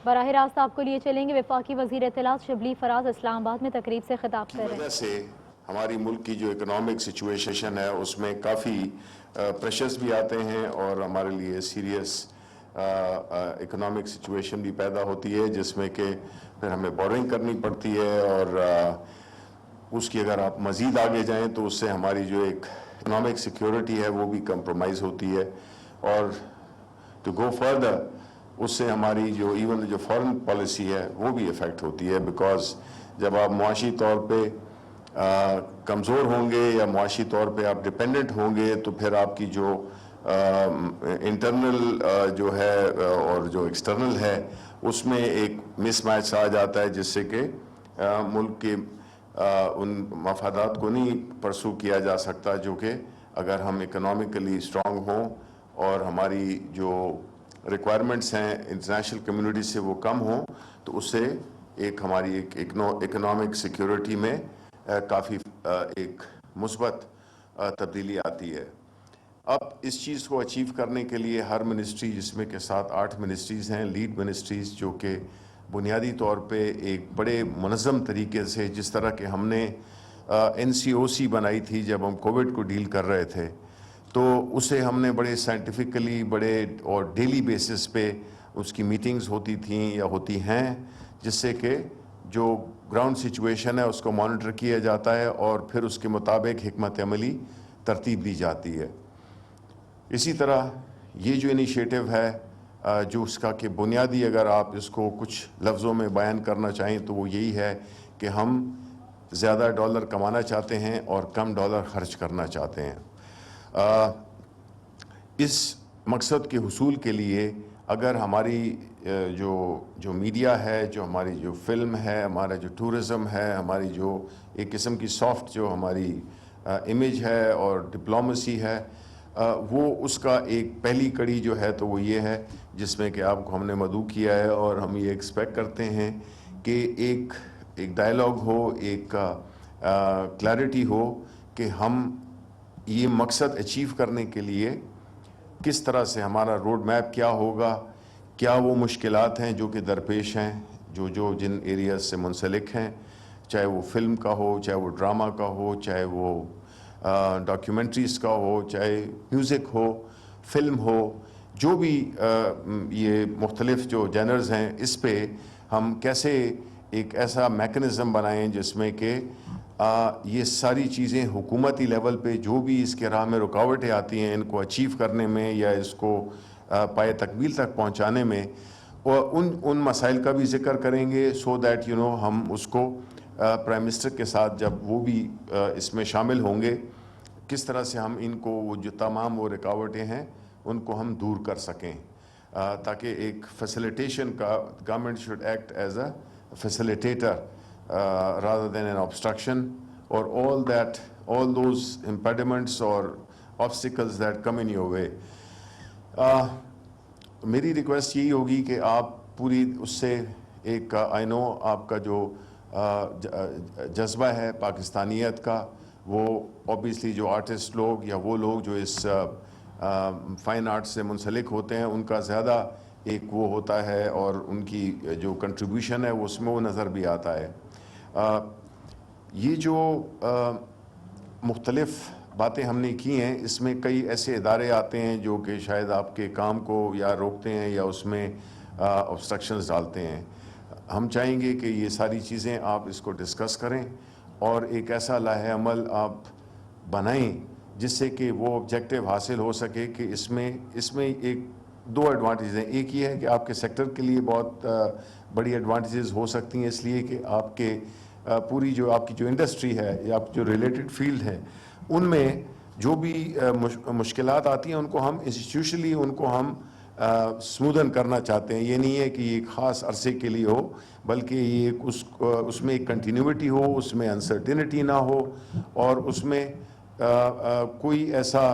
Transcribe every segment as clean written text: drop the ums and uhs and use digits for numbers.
براہ راست آپ کو لیے چلیں گے، وفاقی وزیر اطلاعات شبلی فراز اسلام آباد میں تقریب سے خطاب کر رہے ہیں۔ وجہ سے ہماری ملک کی جو اکنامک سچویشن ہے اس میں کافی پریشرز بھی آتے ہیں اور ہمارے لیے سیریس اکنامک سچویشن بھی پیدا ہوتی ہے، جس میں کہ پھر ہمیں بورنگ کرنی پڑتی ہے، اور اس کی اگر آپ مزید آگے جائیں تو اس سے ہماری جو ایک اکنامک سیکیورٹی ہے وہ بھی کمپرومائز ہوتی ہے، اور ٹو گو فردر اس سے ہماری جو ایون جو فارن پالیسی ہے وہ بھی افیکٹ ہوتی ہے، بیکاز جب آپ معاشی طور پہ کمزور ہوں گے یا معاشی طور پہ آپ ڈپینڈنٹ ہوں گے تو پھر آپ کی جو انٹرنل جو ہے اور جو ایکسٹرنل ہے اس میں ایک مس میچ آ جاتا ہے، جس سے کہ ملک کے ان مفادات کو نہیں پرسو کیا جا سکتا جو کہ اگر ہم اکنامکلی اسٹرانگ ہوں اور ہماری جو ریکوائرمنٹس ہیں انٹرنیشنل کمیونٹی سے وہ کم ہوں تو اس سے ایک ہماری ایک اکنامک سیکیورٹی میں کافی ایک مثبت تبدیلی آتی ہے۔ اب اس چیز کو اچیو کرنے کے لیے ہر منسٹری، جس میں کہ 7-8 منسٹریز ہیں، لیڈ منسٹریز، جو کہ بنیادی طور پہ ایک بڑے منظم طریقے سے، جس طرح کہ ہم نے NCOC بنائی تھی جب ہم کووڈ کو ڈیل کر رہے تھے، تو اسے ہم نے بڑے سائنٹیفکلی بڑے اور ڈیلی بیسس پہ اس کی میٹنگز ہوتی تھیں یا ہوتی ہیں، جس سے کہ جو گراؤنڈ سچویشن ہے اس کو مانیٹر کیا جاتا ہے اور پھر اس کے مطابق حکمت عملی ترتیب دی جاتی ہے۔ اسی طرح یہ جو انیشیٹو ہے جو اس کا کہ بنیادی اگر آپ اس کو کچھ لفظوں میں بیان کرنا چاہیں تو وہ یہی ہے کہ ہم زیادہ ڈالر کمانا چاہتے ہیں اور کم ڈالر خرچ کرنا چاہتے ہیں۔ اس مقصد کے حصول کے لیے اگر ہماری جو میڈیا ہے، جو ہماری جو فلم ہے، ہمارا جو ٹورزم ہے، ہماری جو ایک قسم کی سافٹ جو ہماری امیج ہے اور ڈپلومیسی ہے، وہ اس کا ایک پہلی کڑی جو ہے تو وہ یہ ہے جس میں کہ آپ کو ہم نے مدعو کیا ہے، اور ہم یہ ایکسپیکٹ کرتے ہیں کہ ایک ڈائیلاگ ہو، ایک کلیئرٹی ہو کہ ہم یہ مقصد اچیو کرنے کے لیے کس طرح سے ہمارا روڈ میپ کیا ہوگا، کیا وہ مشکلات ہیں جو کہ درپیش ہیں، جن ایریاز سے منسلک ہیں، چاہے وہ فلم کا ہو، چاہے وہ ڈرامہ کا ہو، چاہے وہ ڈاکیومنٹریز کا ہو، چاہے میوزک ہو، فلم ہو، جو بھی یہ مختلف جو جنرز ہیں، اس پہ ہم کیسے ایک ایسا میکنزم بنائیں جس میں کہ یہ ساری چیزیں حکومتی لیول پہ جو بھی اس کے راہ میں رکاوٹیں آتی ہیں ان کو اچیو کرنے میں یا اس کو پائے تکمیل تک پہنچانے میں، اور ان مسائل کا بھی ذکر کریں گے، سو دیٹ ہم اس کو پرائم منسٹر کے ساتھ جب وہ بھی اس میں شامل ہوں گے، کس طرح سے ہم ان کو وہ جو تمام وہ رکاوٹیں ہیں ان کو ہم دور کر سکیں، تاکہ ایک فیسیلیٹیشن کا government should act as a facilitator rather than an obstruction, or all those impediments or obstacles that come in your way. میری ریکویسٹ یہی ہوگی کہ آپ پوری اس سے ایک آئی نو آپ کا جو جذبہ ہے پاکستانیت کا، وہ اوبیسلی جو آرٹسٹ لوگ یا وہ لوگ جو اس فائن آرٹ سے منسلک ہوتے ہیں ان کا زیادہ ایک وہ ہوتا ہے، اور ان کی جو کنٹریبیوشن ہے اس میں وہ نظر بھی آتا ہے۔ یہ جو مختلف باتیں ہم نے کی ہیں، اس میں کئی ایسے ادارے آتے ہیں جو کہ شاید آپ کے کام کو یا روکتے ہیں یا اس میں obstructions ڈالتے ہیں۔ ہم چاہیں گے کہ یہ ساری چیزیں آپ اس کو ڈسکس کریں اور ایک ایسا لائحہ عمل آپ بنائیں جس سے کہ وہ آبجیکٹیو حاصل ہو سکے کہ اس میں ایک دو ایڈوانٹیجز ہیں۔ ایک یہ ہے کہ آپ کے سیکٹر کے لیے بہت بڑی ایڈوانٹیجز ہو سکتی ہیں، اس لیے کہ آپ کے پوری جو آپ کی جو انڈسٹری ہے یا آپ جو ریلیٹڈ فیلڈ ہے ان میں جو بھی مشکلات آتی ہیں ان کو ہم انسٹیٹیوشنلی ان کو ہم سمودن کرنا چاہتے ہیں۔ یہ نہیں ہے کہ یہ ایک خاص عرصے کے لیے ہو، بلکہ یہ اس میں ایک کنٹینیوٹی ہو، اس میں انسرٹینٹی نہ ہو، اور اس میں کوئی ایسا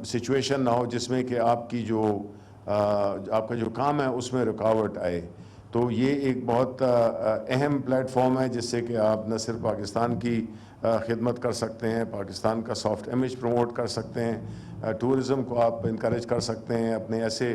سچویشن نہ ہو جس میں کہ آپ کا جو کام ہے اس میں رکاوٹ آئے۔ تو یہ ایک بہت اہم پلیٹ فارم ہے جس سے کہ آپ نہ صرف پاکستان کی خدمت کر سکتے ہیں، پاکستان کا سافٹ امیج پروموٹ کر سکتے ہیں، ٹورزم کو آپ انکریج کر سکتے ہیں، اپنے ایسے